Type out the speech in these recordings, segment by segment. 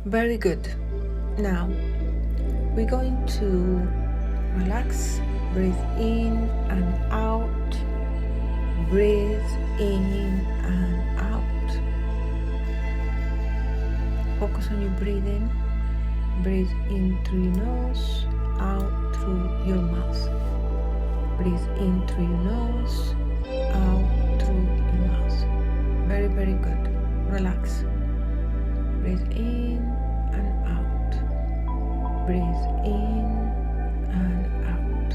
Very good. Now, we're going to relax, breathe in and out, breathe in and out. Focus on your breathing. Breathe in through your nose, out through your mouth. Breathe in through your nose, out through your mouth. Very, very good. Relax. Breathe in and out. Breathe in and out.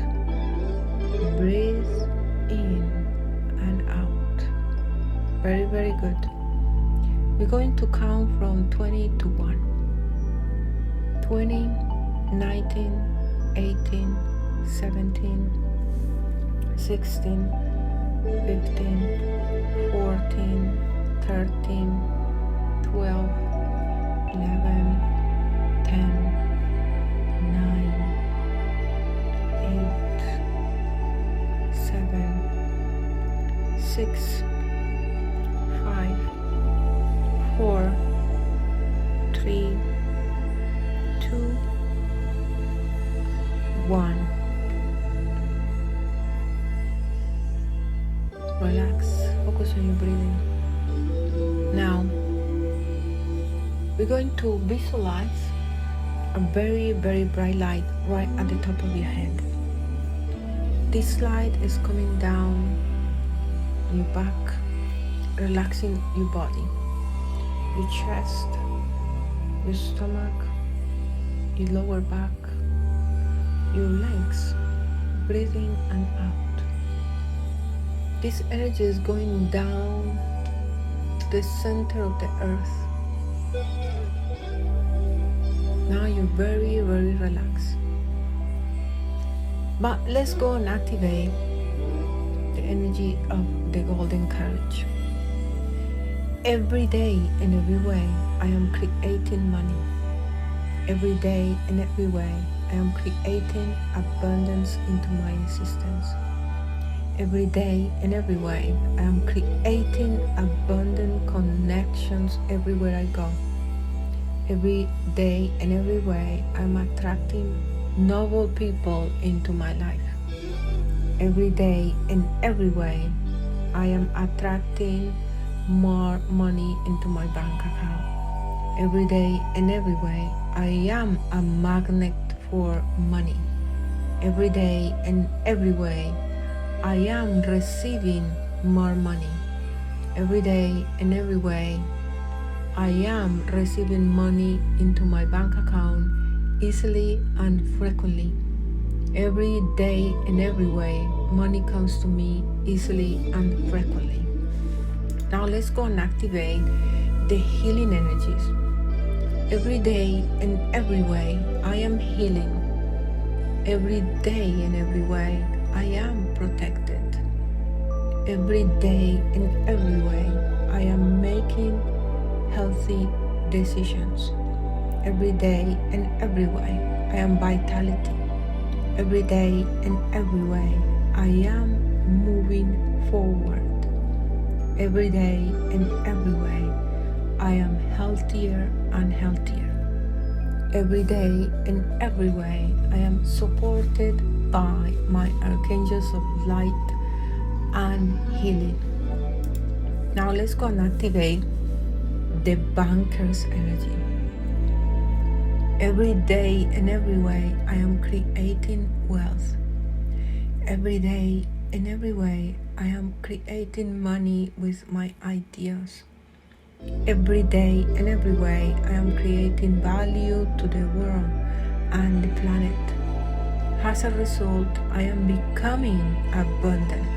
Breathe in and out. Very, very good. We're going to count from 20 to 1. 20, 19, 18, 17, 16, 15, 14, 13, 12, 11, 10, 9, 8, 7, 6, 5, 4, 3, 2, 1. Relax, focus on your breathing. Now, we're going to visualize a very, very bright light right at the top of your head. This light is coming down your back, relaxing your body, your chest, your stomach, your lower back, your legs, breathing and out. This energy is going down to the center of the earth. Now you're very, very relaxed. But let's go and activate the energy of the golden courage. Every day and every way, I am creating money. Every day and every way, I am creating abundance into my existence. Every day and every way, I am creating abundant connections everywhere I go. Every day and every way, I am attracting noble people into my life. Every day and every way, I am attracting more money into my bank account. Every day and every way, I am a magnet for money. Every day and every way, I am receiving more money. Every day and every way, I am receiving money into my bank account easily and frequently. Every day and every way, money comes to me easily and frequently. Now let's go and activate the healing energies. Every day and every way, I am healing. Every day and every way, I am protected. Every day and every way, I am making healthy decisions. Every day and every way, I am vitality. Every day and every way, I am moving forward. Every day and every way, I am healthier and healthier. Every day and every way, I am supported by my archangels of light and healing. Now let's go and activate the banker's energy. Every day and every way, I am creating wealth. Every day and every way, I am creating money with my ideas. Every day and every way, I am creating value to the world and the planet. As a result, I am becoming abundant.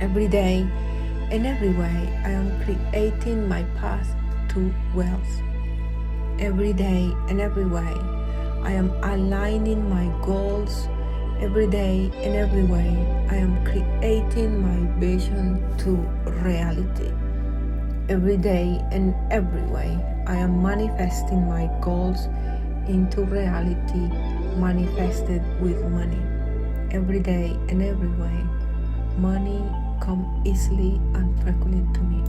Every day and every way, I am creating my path to wealth. Every day and every way, I am aligning my goals. Every day and every way, I am creating my vision to reality. Every day and every way, I am manifesting my goals into reality, manifested with money. Every day and every way, money come easily and frequently to me.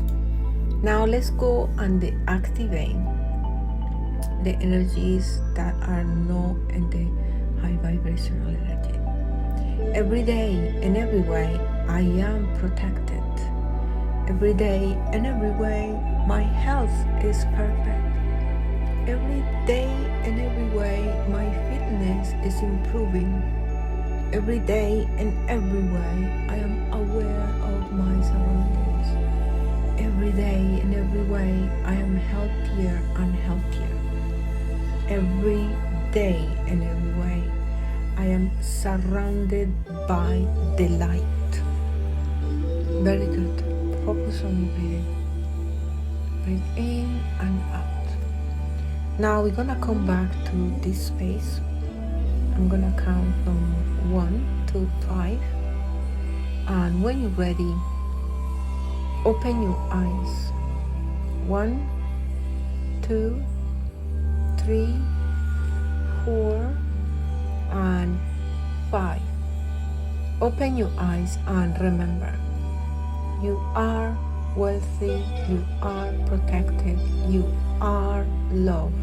Now let's go and activate the energies that are not in the high vibrational energy. Every day and every way I am protected. Every day and every way my health is perfect. Every day and every way my fitness is improving. Every day and every way I am aware of my surroundings. Every day and every way I am healthier and healthier. Every day and every way I am surrounded by the light. Very good. Focus on your breathing. Breathe in and out. Now we're gonna come back to this space. I'm gonna count from 1 to 5. And when you're ready, open your eyes. 1, 2, 3, 4, and 5. Open your eyes and remember, you are wealthy, you are protected, you are loved.